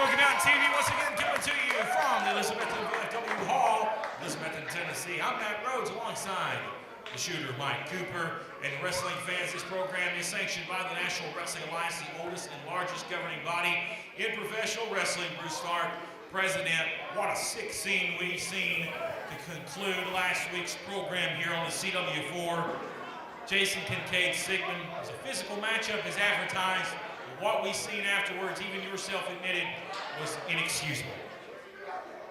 Smoky Mountain TV once again coming to you from the Elizabethton VFW Hall, Elizabethton, Tennessee. I'm Matt Rhodes alongside the shooter Mike Cooper. And wrestling fans, this program is sanctioned by the National Wrestling Alliance, the oldest and largest governing body in professional wrestling. Bruce Stark, president. What a sick scene we've seen to conclude last week's program here on the CW4. Jason Kincaid, Sigman. It was a physical matchup as advertised. What we seen afterwards, even yourself admitted, was inexcusable.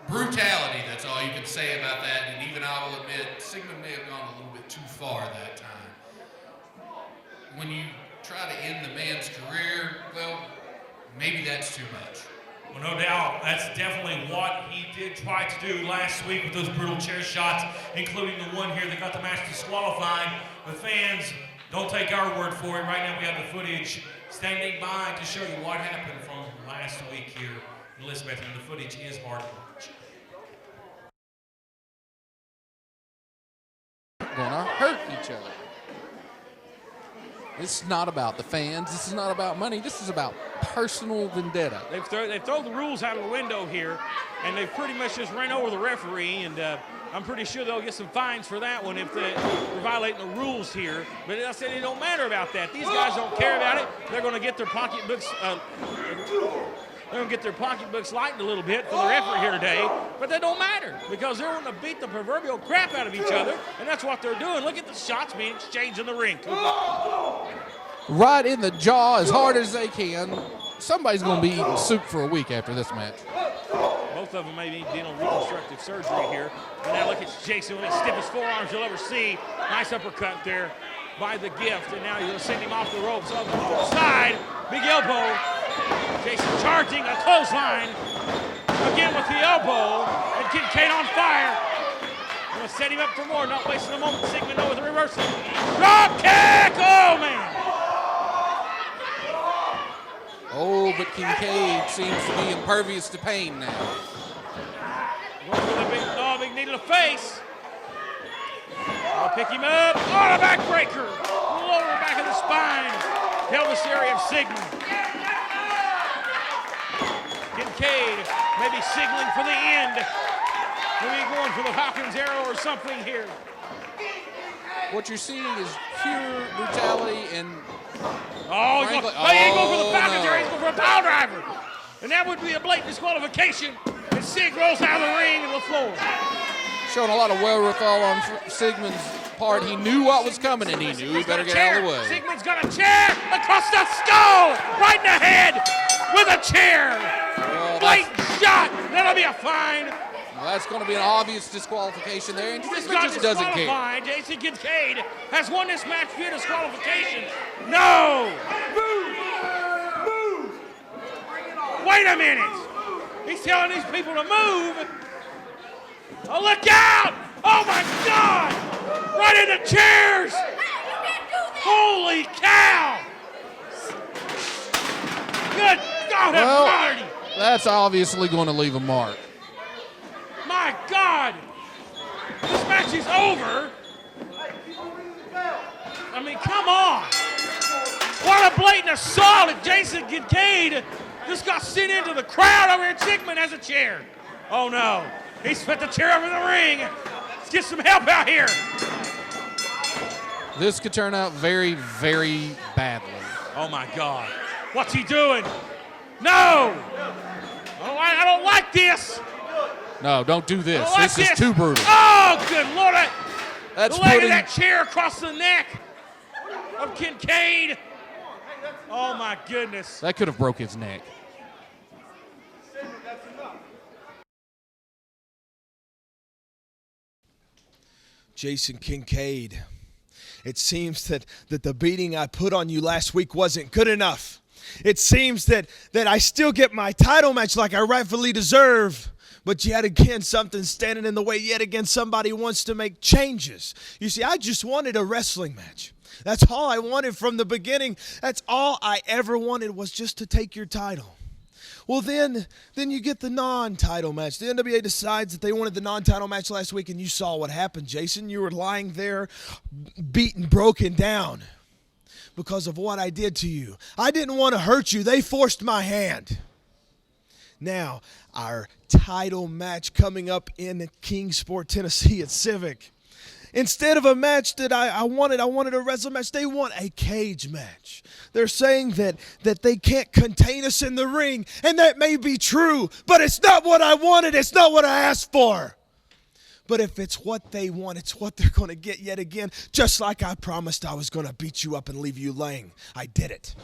Brutality, that's all you can say about that, and even I will admit, Sigman may have gone a little bit too far that time. When you try to end the man's career, well, maybe that's too much. Well, no doubt, that's definitely what he did try to do last week with those brutal chair shots, including the one here that got the match disqualified. The fans, don't take our word for it. Right now we have the footage standing by to show you what happened from last week here in Elizabeth, and the footage is hard to watch. Gonna hurt each other. This is not about the fans. This is not about money. This is about personal vendetta. They've thrown the rules out of the window here, and they've pretty much just ran over the referee, and I'm pretty sure they'll get some fines for that one if they're violating the rules here. But I said it don't matter about that. These guys don't care about it. They're going to get their pocketbooks. They're going to get their pocketbooks lightened a little bit for the referee here today, but that don't matter because they're going to beat the proverbial crap out of each other, and that's what they're doing. Look at the shots being exchanged in the ring. Right in the jaw as hard as they can. Somebody's going to be eating soup for a week after this match. Both of them may be dealing with reconstructive surgery here. And now look at Jason with his stiffest forearms you'll ever see. Nice uppercut there by the Gift, and now he's going to send him off the ropes. Off the side, big elbow. Jason charging a clothesline. Again with the elbow, and Kincaid on fire. Going to set him up for more, not wasting a moment. Sigman with the reversal. Drop kick! Oh, man! Oh, but Kincaid seems to be impervious to pain now. Going for the big knee to the face. I'll pick him up. Oh, the backbreaker. Lower back of the spine. Pelvis area of Sigman. Kincaid maybe signaling for the end. Maybe going for the Falcon's arrow or something here. What you're seeing is pure brutality and oh, he ain't going for the Falcon's arrow. He's going for a pile driver. And that would be a blatant disqualification. And Sig rolls out of the ring and the floor. Showing a lot of wherewithal on Sigman's part. He knew what was coming, and he knew he better get out of the way. Sigman's got a chair across the skull, right in the head with a chair. Well, blatant shot. That'll be a fine. Well, that's going to be an obvious disqualification there, and This Sigman just doesn't care. Jason Kincaid has won this match via disqualification. No! Move! Wait a minute! He's telling these people to move. Oh, look out! Oh, my God! Right in the chairs! Holy cow! Good God Almighty! That's obviously going to leave a mark. My God! This match is over. I mean, come on. What a blatant assault at Jason Kincaid. Just got sent into the crowd over here. Sigman has a chair. Oh, no. He's put the chair over the ring. Let's get some help out here. This could turn out very, very badly. Oh, my God. What's he doing? No! I don't like this. No, don't do this. Like this is too brutal. Oh, good Lord. That's the leg putting of that chair across the neck of Kincaid. Oh, my goodness. That could have broke his neck. Jason Kincaid, it seems that the beating I put on you last week wasn't good enough. It seems that I still get my title match like I rightfully deserve. But yet again, something's standing in the way. Yet again, somebody wants to make changes. You see, I just wanted a wrestling match. That's all I wanted from the beginning. That's all I ever wanted, was just to take your title. Well, then you get the non-title match. The NWA decides that they wanted the non-title match last week, and you saw what happened, Jason. You were lying there, beaten, broken down because of what I did to you. I didn't want to hurt you. They forced my hand. Now, our title match coming up in Kingsport, Tennessee at Civic. Instead of a match that I wanted a wrestling match. They want a cage match. They're saying that they can't contain us in the ring, and that may be true, but it's not what I wanted. It's not what I asked for. But if it's what they want, it's what they're going to get yet again. Just like I promised I was going to beat you up and leave you laying. I did it.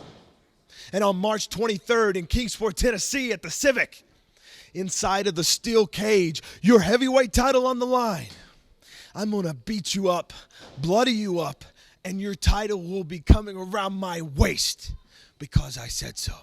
And on March 23rd in Kingsport, Tennessee at the Civic, inside of the steel cage, your heavyweight title on the line, I'm going to beat you up, bloody you up, and your title will be coming around my waist because I said so.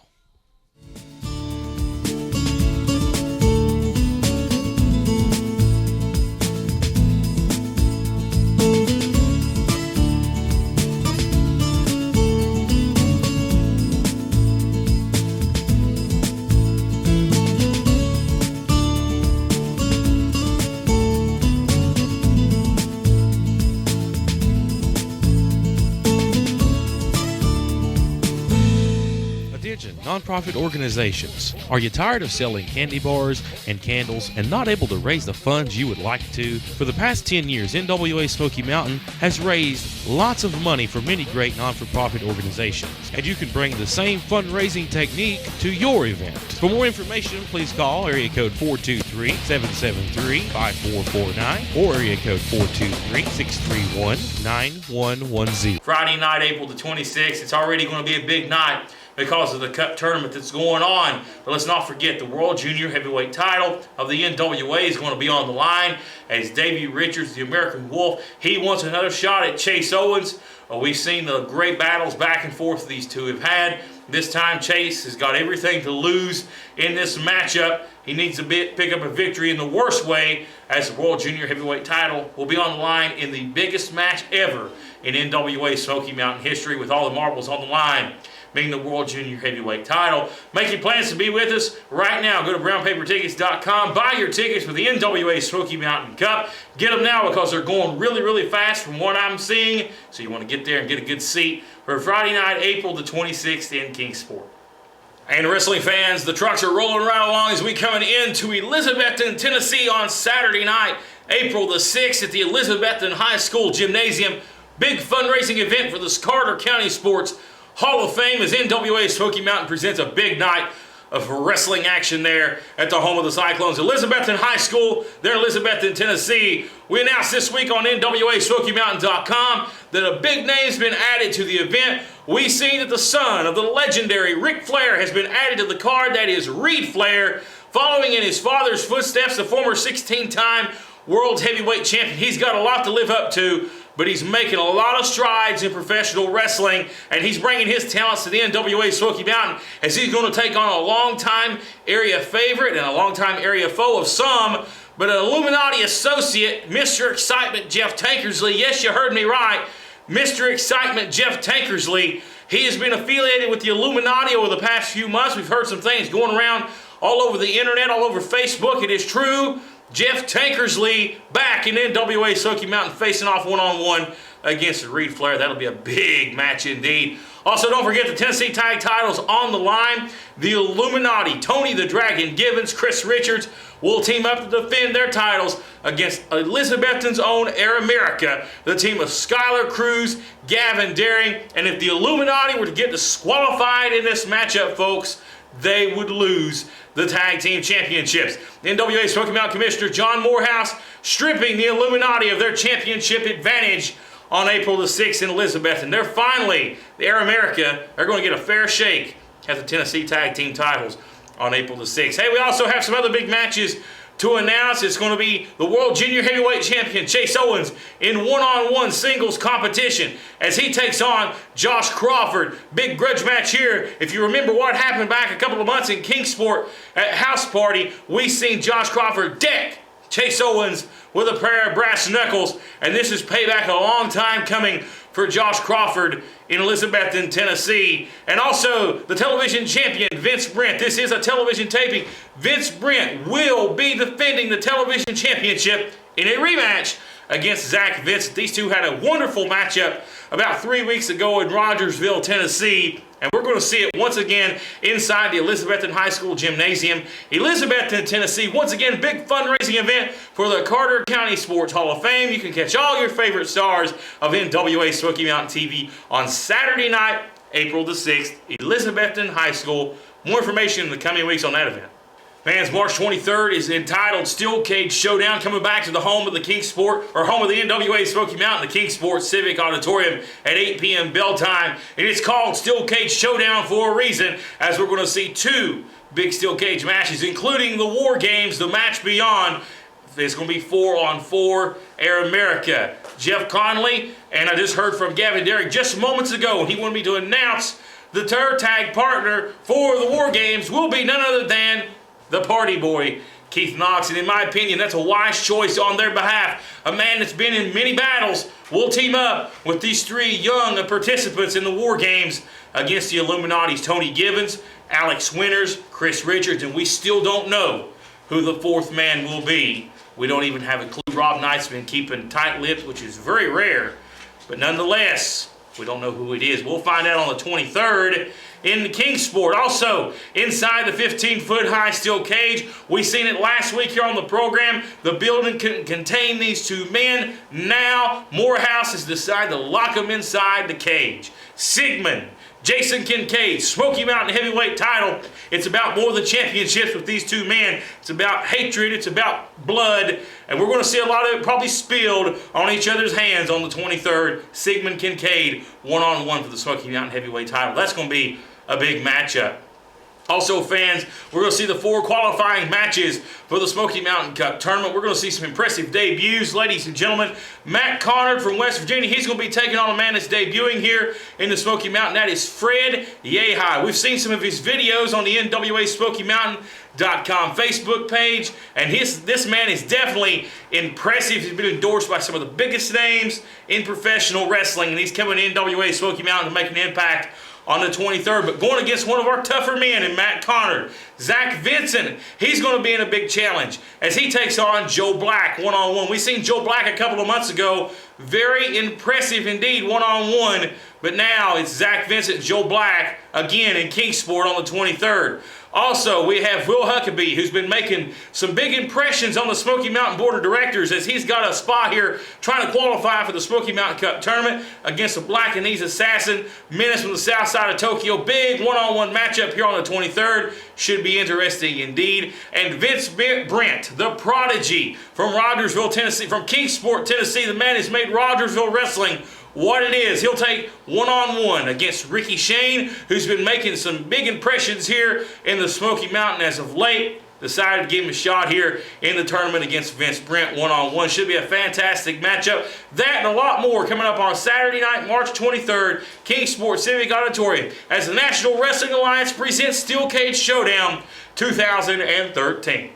Nonprofit organizations. Are you tired of selling candy bars and candles and not able to raise the funds you would like to? For the past 10 years, NWA Smoky Mountain has raised lots of money for many great non-for-profit organizations, and you can bring the same fundraising technique to your event. For more information, please call area code 423-773-5449 or area code 423-631-9110. Friday night, April the 26th. It's already going to be a big night because of the Cup tournament that's going on. But let's not forget the World Junior Heavyweight title of the NWA is going to be on the line as Davey Richards, the American Wolf, he wants another shot at Chase Owens. We've seen the great battles back and forth these two have had. This time Chase has got everything to lose in this matchup. He needs to pick up a victory in the worst way, as the World Junior Heavyweight title will be on the line in the biggest match ever in NWA Smoky Mountain history, with all the marbles on the line being the World Junior Heavyweight title. Make your plans to be with us right now. Go to brownpapertickets.com. Buy your tickets for the NWA Smoky Mountain Cup. Get them now because they're going really, really fast from what I'm seeing. So you want to get there and get a good seat for Friday night, April the 26th in Kingsport. And wrestling fans, the trucks are rolling right along as we coming into Elizabethton, Tennessee on Saturday night, April the 6th at the Elizabethton High School Gymnasium. Big fundraising event for the Carter County Sports Hall of Fame as NWA Smoky Mountain presents a big night of wrestling action there at the home of the Cyclones. Elizabethton High School, there in Elizabethton, Tennessee. We announced this week on NWASmokyMountain.com that a big name's been added to the event. We see that the son of the legendary Ric Flair has been added to the card. That is Reed Flair, following in his father's footsteps, the former 16-time World Heavyweight Champion. He's got a lot to live up to, but he's making a lot of strides in professional wrestling, and he's bringing his talents to the NWA Smoky Mountain as he's going to take on a long-time area favorite and a long-time area foe of some, but an Illuminati associate, Mr. Excitement Jeff Tankersley. Yes, you heard me right. Mr. Excitement Jeff Tankersley. He has been affiliated with the Illuminati over the past few months. We've heard some things going around all over the internet, all over Facebook. It is true. Jeff Tankersley back in NWA Smoky Mountain facing off one-on-one against Reed Flair. That'll be a big match indeed. Also, don't forget the Tennessee Tag titles on the line. The Illuminati, Tony the Dragon Gibbons, Chris Richards will team up to defend their titles against Elizabethton's own Air America, the team of Skylar Cruz, Gavin Daring. And if the Illuminati were to get disqualified in this matchup, folks, they would lose the Tag Team Championships. NWA Smoky Mountain Commissioner John Morehouse stripping the Illuminati of their championship advantage on April the 6th in Elizabethton. They're finally, the Air America, are going to get a fair shake at the Tennessee Tag Team titles on April the 6th. Hey, we also have some other big matches to announce. It's going to be the World Junior Heavyweight Champion Chase Owens in one-on-one singles competition as he takes on Josh Crawford. Big grudge match here. If you remember what happened back a couple of months in Kingsport at House Party, we seen Josh Crawford deck Chase Owens with a pair of brass knuckles, and this is payback a long time coming for Josh Crawford in Elizabethton, Tennessee. And also the television champion, Vince Brent. This is a television taping. Vince Brent will be defending the television championship in a rematch against Zach Vincent. These two had a wonderful matchup about 3 weeks ago in Rogersville, Tennessee. And we're going to see it once again inside the Elizabethton High School Gymnasium. Elizabethton, Tennessee, once again, big fundraising event for the Carter County Sports Hall of Fame. You can catch all your favorite stars of NWA Smoky Mountain TV on Saturday night, April the 6th, Elizabethton High School. More information in the coming weeks on that event. Fans, March 23rd is entitled Steel Cage Showdown, coming back to the home of the Kingsport, or home of the NWA Smoky Mountain, the Kingsport Civic Auditorium at 8 p.m. bell time. And it's called Steel Cage Showdown for a reason, as we're going to see two big steel cage matches, including the War Games, the match beyond. It's going to be 4-on-4 Air America. Jeff Conley, and I just heard from Gavin Derrick just moments ago, and he wanted me to announce the third tag partner for the War Games will be none other than the party boy, Keith Knox. And in my opinion, that's a wise choice on their behalf. A man that's been in many battles will team up with these three young participants in the War Games against the Illuminati's Tony Gibbons, Alex Winters, Chris Richards, and we still don't know who the fourth man will be. We don't even have a clue. Rob Knight's been keeping tight-lipped, which is very rare, but nonetheless, we don't know who it is. We'll find out on the 23rd in the Kingsport. Also, inside the 15-foot high steel cage, we seen it last week here on the program. The building couldn't contain these two men. Now, Morehouse has decided to lock them inside the cage. Sigman, Jason Kincaid, Smoky Mountain heavyweight title. It's about more than championships with these two men. It's about hatred. It's about blood. And we're going to see a lot of it probably spilled on each other's hands on the 23rd. Sigman Kincaid, one-on-one for the Smoky Mountain heavyweight title. That's going to be a big matchup. Also, fans, we're going to see the 4 qualifying matches for the Smoky Mountain Cup tournament. We're going to see some impressive debuts, ladies and gentlemen. Matt Connard from West Virginia, he's going to be taking on a man that's debuting here in the Smoky Mountain. That is Fred Yehai. We've seen some of his videos on the NWA Smoky Mountain.com Facebook page, and this man is definitely impressive. He's been endorsed by some of the biggest names in professional wrestling, and he's coming to NWA Smoky Mountain to make an impact on the 23rd, but going against one of our tougher men in Matt Connard. Zach Vincent, he's going to be in a big challenge as he takes on Joe Black one-on-one. We seen Joe Black a couple of months ago. Very impressive indeed one-on-one, but now it's Zach Vincent, Joe Black again in Kingsport on the 23rd. Also, we have Will Huckabee, who's been making some big impressions on the Smoky Mountain Board of Directors as he's got a spot here trying to qualify for the Smoky Mountain Cup tournament against the Black and Knees Assassin, Menace from the south side of Tokyo. Big one-on-one matchup here on the 23rd. Should be interesting indeed. And Vince Brent, the prodigy from Rogersville, Tennessee, from Kingsport, Tennessee. The man has made Rogersville wrestling what it is. He'll take one-on-one against Ricky Shane, who's been making some big impressions here in the Smoky Mountain as of late. Decided to give him a shot here in the tournament against Vince Brent one-on-one. Should be a fantastic matchup. That and a lot more coming up on Saturday night, March 23rd, Kingsport Civic Auditorium, as the National Wrestling Alliance presents Steel Cage Showdown 2013.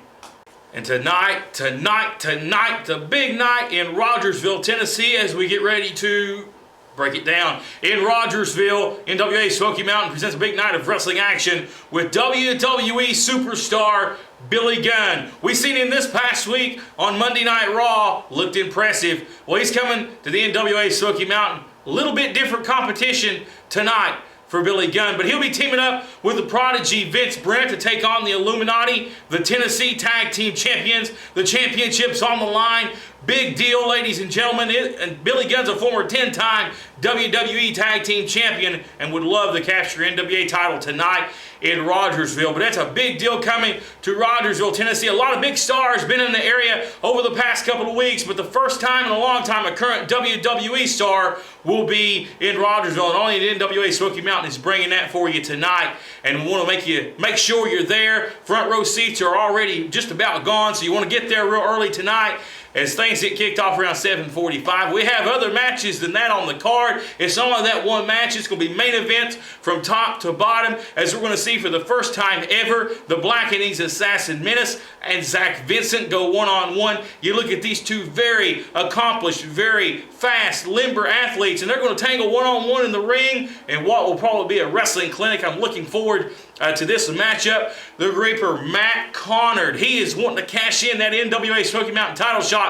And tonight, the big night in Rogersville, Tennessee, as we get ready to break it down. In Rogersville, NWA Smoky Mountain presents a big night of wrestling action with WWE superstar Billy Gunn. We seen him this past week on Monday Night Raw. Looked impressive. Well, he's coming to the NWA Smoky Mountain. A little bit different competition tonight for Billy Gunn, but he'll be teaming up with the prodigy Vince Brent to take on the Illuminati, the Tennessee Tag Team Champions. The championship's on the line. Big deal, ladies and gentlemen. And Billy Gunn's a former 10-time WWE Tag Team Champion and would love to capture NWA title tonight in Rogersville. But that's a big deal coming to Rogersville, Tennessee. A lot of big stars been in the area over the past couple of weeks, but the first time in a long time a current WWE star will be in Rogersville, and only the NWA Smoky Mountain is bringing that for you tonight. And we want to make sure you're there. Front row seats are already just about gone, so you want to get there real early tonight as things get kicked off around 7:45. We have other matches than that on the card. It's only that one match. It's going to be main event from top to bottom, as we're going to see for the first time ever the Black and Knees Assassin Menace and Zach Vincent go one-on-one. You look at these two very accomplished, very fast, limber athletes, and they're going to tangle one-on-one in the ring in what will probably be a wrestling clinic. I'm looking forward to this matchup. The Reaper, Matt Connard, he is wanting to cash in that NWA Smoky Mountain title shot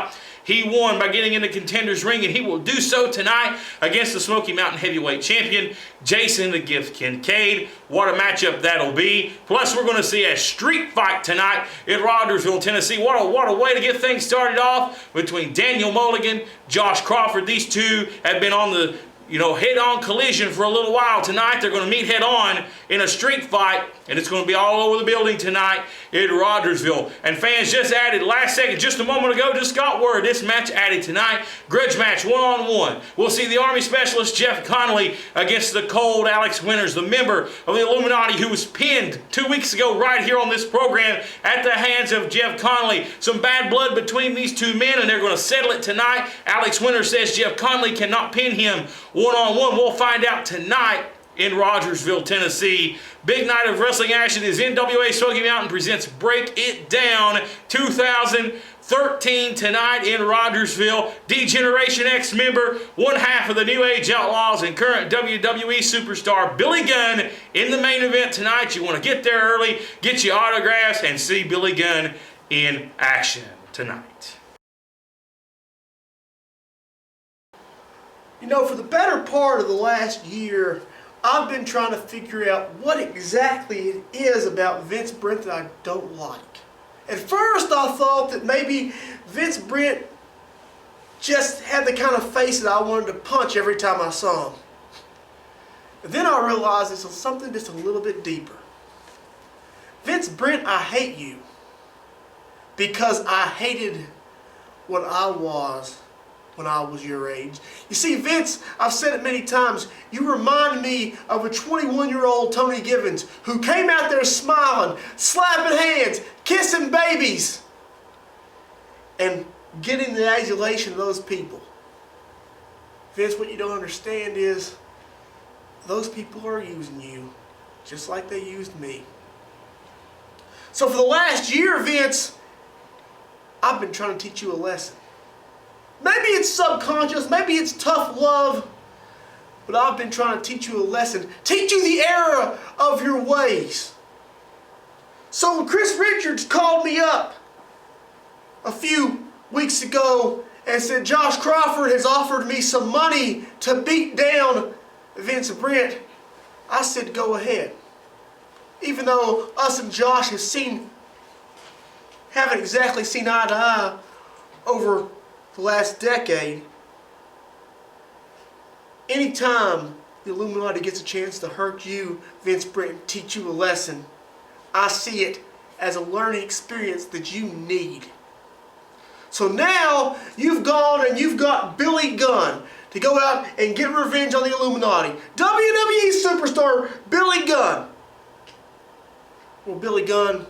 he won by getting in the Contenders ring, and he will do so tonight against the Smoky Mountain Heavyweight Champion, Jason the Gift Kade. What a matchup that'll be. Plus, we're going to see a street fight tonight in Rogersville, Tennessee. What a way to get things started off between Daniel Mulligan, Josh Crawford. These two have been on the head-on collision for a little while. Tonight, they're going to meet head-on in a street fight, and it's going to be all over the building tonight in Rogersville. And fans just added last second, just a moment ago, just got word this match added tonight. Grudge match, one-on-one. We'll see the Army Specialist Jeff Connolly against the Cold Alex Winters, the member of the Illuminati who was pinned 2 weeks ago right here on this program at the hands of Jeff Connolly. Some bad blood between these two men, and they're going to settle it tonight. Alex Winters says Jeff Connolly cannot pin him one-on-one. We'll find out tonight in Rogersville, Tennessee. Big night of wrestling action as NWA Smoky Mountain presents Break It Down 2013 tonight in Rogersville. D-Generation X member, one half of the New Age Outlaws, and current WWE superstar Billy Gunn in the main event tonight. You want to get there early, get your autographs, and see Billy Gunn in action tonight. For the better part of the last year, I've been trying to figure out what exactly it is about Vince Brent that I don't like. At first, I thought that maybe Vince Brent just had the kind of face that I wanted to punch every time I saw him. And then I realized it's something just a little bit deeper. Vince Brent, I hate you because I hated what I was when I was your age. You see, Vince, I've said it many times, you remind me of a 21-year-old Tony Givens who came out there smiling, slapping hands, kissing babies, and getting the adulation of those people. Vince, what you don't understand is those people are using you just like they used me. So for the last year, Vince, I've been trying to teach you a lesson. Maybe it's subconscious, maybe it's tough love, but I've been trying to teach you a lesson. Teach you the error of your ways. So when Chris Richards called me up a few weeks ago and said, Josh Crawford has offered me some money to beat down Vince Brent, I said, go ahead. Even though us and Josh haven't exactly seen eye to eye over the last decade, anytime the Illuminati gets a chance to hurt you, Vince Brent, and teach you a lesson, I see it as a learning experience that you need. So now you've gone and you've got Billy Gunn to go out and get revenge on the Illuminati. WWE superstar Billy Gunn. Well, Billy Gunn,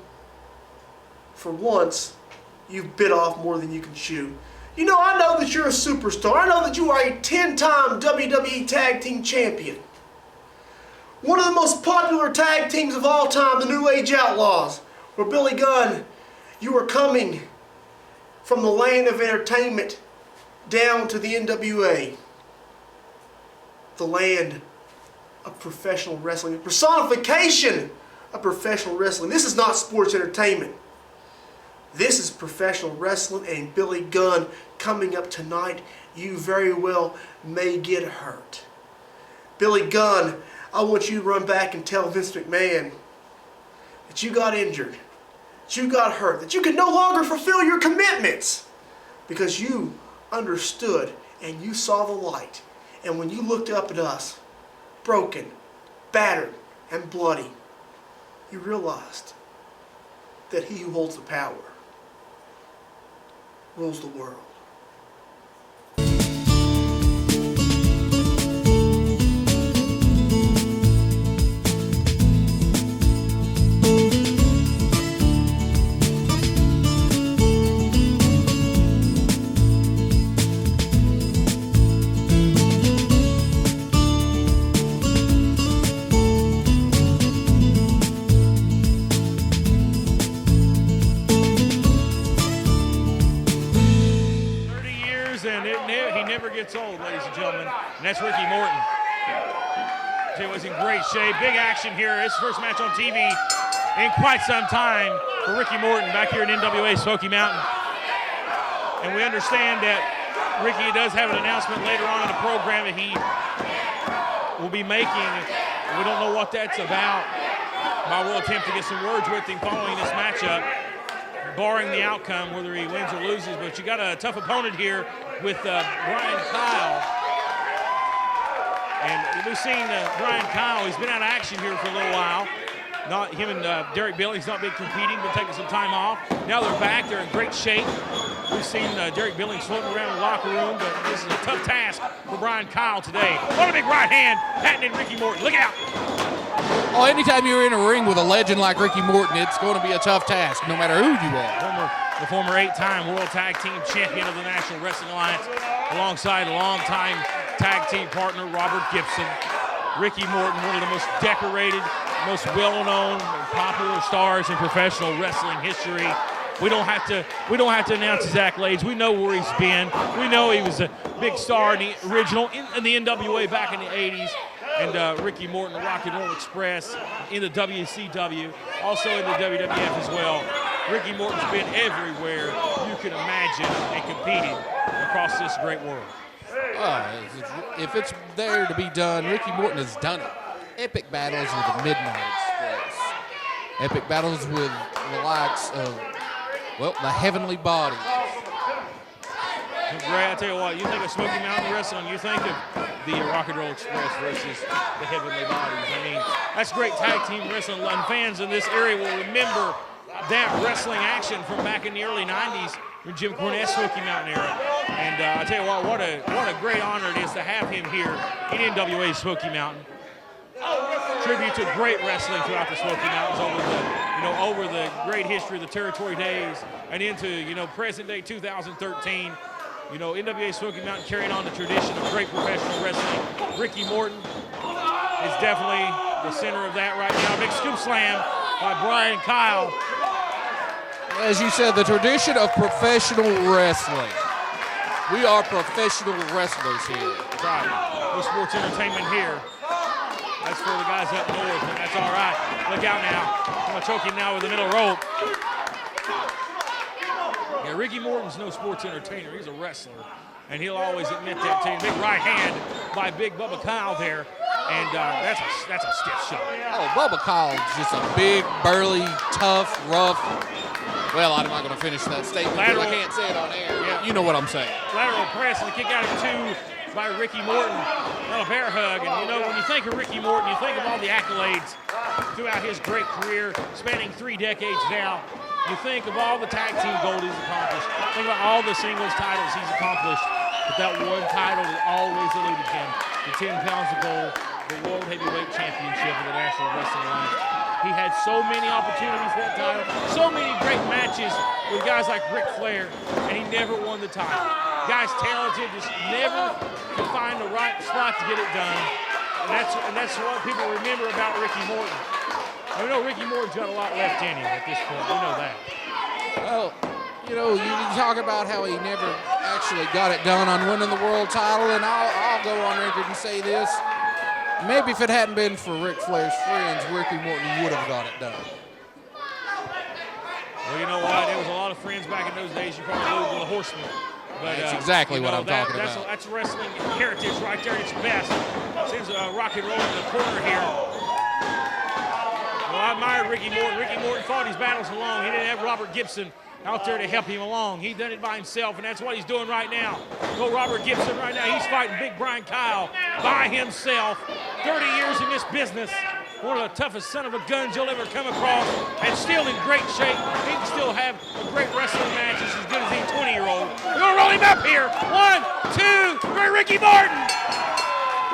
for once, you've bit off more than you can chew. I know that you're a superstar. I know that you are a 10-time WWE Tag Team Champion. One of the most popular tag teams of all time, the New Age Outlaws. Where Billy Gunn, you are coming from the land of entertainment down to the NWA. The land of professional wrestling. A personification of professional wrestling. This is not sports entertainment. This is professional wrestling, and Billy Gunn coming up tonight, you very well may get hurt. Billy Gunn, I want you to run back and tell Vince McMahon that you got injured, that you got hurt, that you can no longer fulfill your commitments because you understood and you saw the light. And when you looked up at us, broken, battered, and bloody, you realized that he who holds the power rules the world. Gets old, ladies and gentlemen, and that's Ricky Morton. He was in great shape. Big action here. His first match on TV in quite some time for Ricky Morton back here in NWA Smoky Mountain. And we understand that Ricky does have an announcement later on in the program that he will be making. We don't know what that's about. I will attempt to get some words with him following this matchup, barring the outcome, whether he wins or loses. But you got a tough opponent here with Brian Kyle. And we've seen Brian Kyle. He's been out of action here for a little while. Not him and Derek Billings not been competing, but taking some time off. Now they're back. They're in great shape. We've seen Derek Billings floating around the locker room, but this is a tough task for Brian Kyle today. What a big right hand, patented Ricky Morton. Look out. Oh, anytime you're in a ring with a legend like Ricky Morton, it's going to be a tough task, no matter who you are. The former 8-time World Tag Team Champion of the National Wrestling Alliance, alongside a longtime tag team partner, Robert Gibson. Ricky Morton, one of the most decorated, most well-known and popular stars in professional wrestling history. We don't have to announce his accolades. We know where he's been. We know he was a big star in the original in the NWA back in the 80s. And Ricky Morton, the Rock and Roll Express, in the WCW, also in the WWF as well. Ricky Morton's been everywhere you can imagine and competing across this great world. If it's there to be done, Ricky Morton has done it. Epic battles with the Midnight Express. Epic battles with the likes of, well, the Heavenly Body. Gray, I tell you what, you think of Smoky Mountain Wrestling, you think of the Rock and Roll Express versus the Heavenly Bodies. I mean, that's great tag team wrestling, and fans in this area will remember that wrestling action from back in the early 90s when Jim Cornette's Smoky Mountain era. And I tell you what a great honor it is to have him here in NWA Smoky Mountain. Tribute to great wrestling throughout the Smoky Mountains over the great history of the territory days and into present day 2013. NWA Smoky Mountain carrying on the tradition of great professional wrestling. Ricky Morton is definitely the center of that right now. Big scoop slam by Brian Kyle. As you said, the tradition of professional wrestling. We are professional wrestlers here. That's right. No sports entertainment here. That's for the guys up north, and that's all right. Look out now. I'm going to choke him now with the middle rope. Yeah, Ricky Morton's no sports entertainer. He's a wrestler, and he'll always admit that to you. Big right hand by Big Bubba Kyle there, and that's a stiff shot. Oh, Bubba Kyle's just a big, burly, tough, rough. Well, I'm not going to finish that statement because I can't say it on air. Yeah. You know what I'm saying. Lateral press and a kick out of 2 by Ricky Morton. Not a bear hug, and when you think of Ricky Morton, you think of all the accolades throughout his great career, spanning 3 decades now. You think of all the tag team gold he's accomplished. Think about all the singles titles he's accomplished. But that one title that always eluded him, the 10 pounds of gold, the World Heavyweight Championship of the National Wrestling Alliance. He had so many opportunities for that title, so many great matches with guys like Ric Flair, and he never won the title. Guy's talented, just never could find the right spot to get it done. And that's what people remember about Ricky Morton. We know Ricky Morton's got a lot left in him at this point. We know that. Well, you talk about how he never actually got it done on winning the world title, and I'll go on record and say this. Maybe if it hadn't been for Ric Flair's friends, Ricky Morton would have got it done. Well, you know what? There was a lot of friends back in those days. You probably lose to the Horsemen. But, that's exactly what I'm talking about. That's wrestling heritage right there at its best. Seems Rock and Roll in the corner here. Well, I admire Ricky Morton. Ricky Morton fought his battles alone. He didn't have Robert Gibson out there to help him along. He done it by himself, and that's what he's doing right now. Go Robert Gibson right now. He's fighting Big Brian Kyle by himself. 30 years in this business. One of the toughest son of a guns you'll ever come across, and still in great shape. He can still have a great wrestling match as good as any 20-year-old. We're going to roll him up here. 1, 2, 3, Ricky Morton.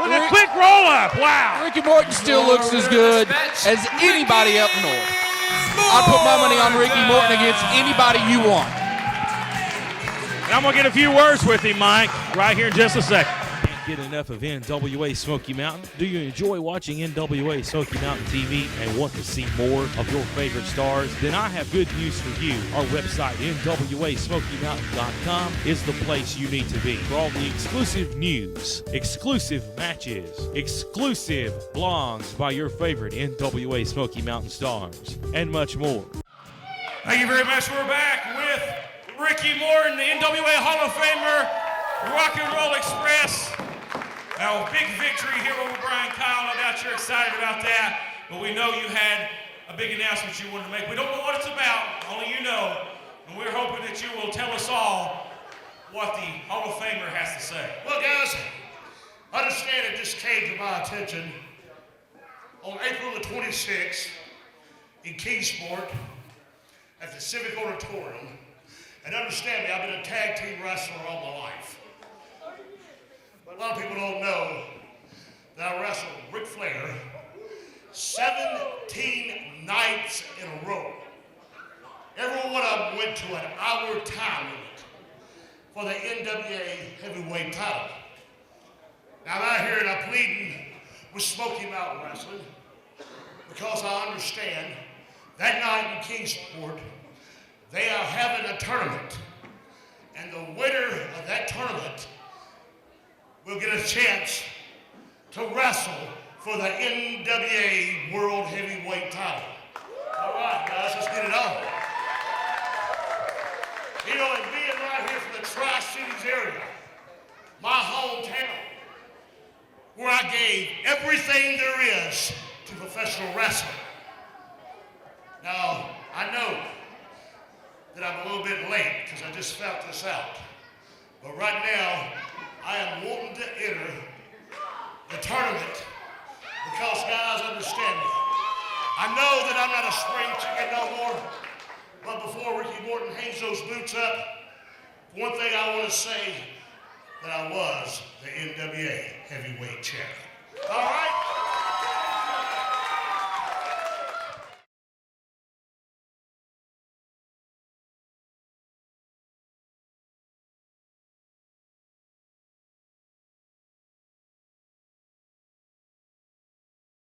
With a quick roll up. Wow. Ricky Morton still looks as good as anybody up north. I'd put my money on Ricky Morton against anybody you want. And I'm going to get a few words with him, Mike, right here in just a second. Can't get enough of NWA Smoky Mountain? Do you enjoy watching NWA Smoky Mountain TV and want to see more of your favorite stars? Then I have good news for you. Our website, NWASmokyMountain.com, is the place you need to be for all the exclusive news, exclusive matches, exclusive blogs by your favorite NWA Smoky Mountain stars, and much more. Thank you very much. We're back with Ricky Morton, the NWA Hall of Famer, Rock and Roll Express. Now, big victory here over Brian Kyle. No doubt you're excited about that, but we know you had a big announcement you wanted to make. We don't know what it's about, only you know, and we're hoping that you will tell us all what the Hall of Famer has to say. Well, guys, understand it just came to my attention on April the 26th in Kingsport at the Civic Auditorium. And understand me, I've been a tag team wrestler all my life. But a lot of people don't know that I wrestled Ric Flair 17 nights in a row. Every one of them went to an hour time limit for the NWA heavyweight title. Now I'm out here and I'm pleading with Smoky Mountain Wrestling because I understand that night in Kingsport, they are having a tournament, and the winner of that tournament will get a chance to wrestle for the NWA World Heavyweight title. All right, guys, let's get it on. You know, and being right here from the Tri-Cities area, my hometown, where I gave everything there is to professional wrestling. Now, I know that I'm a little bit late because I just found this out. But right now, I am wanting to enter the tournament because, guys, understand me. I know that I'm not a spring chicken no more, but before Ricky Morton hangs those boots up, one thing I want to say that I was the NWA heavyweight champion. All right?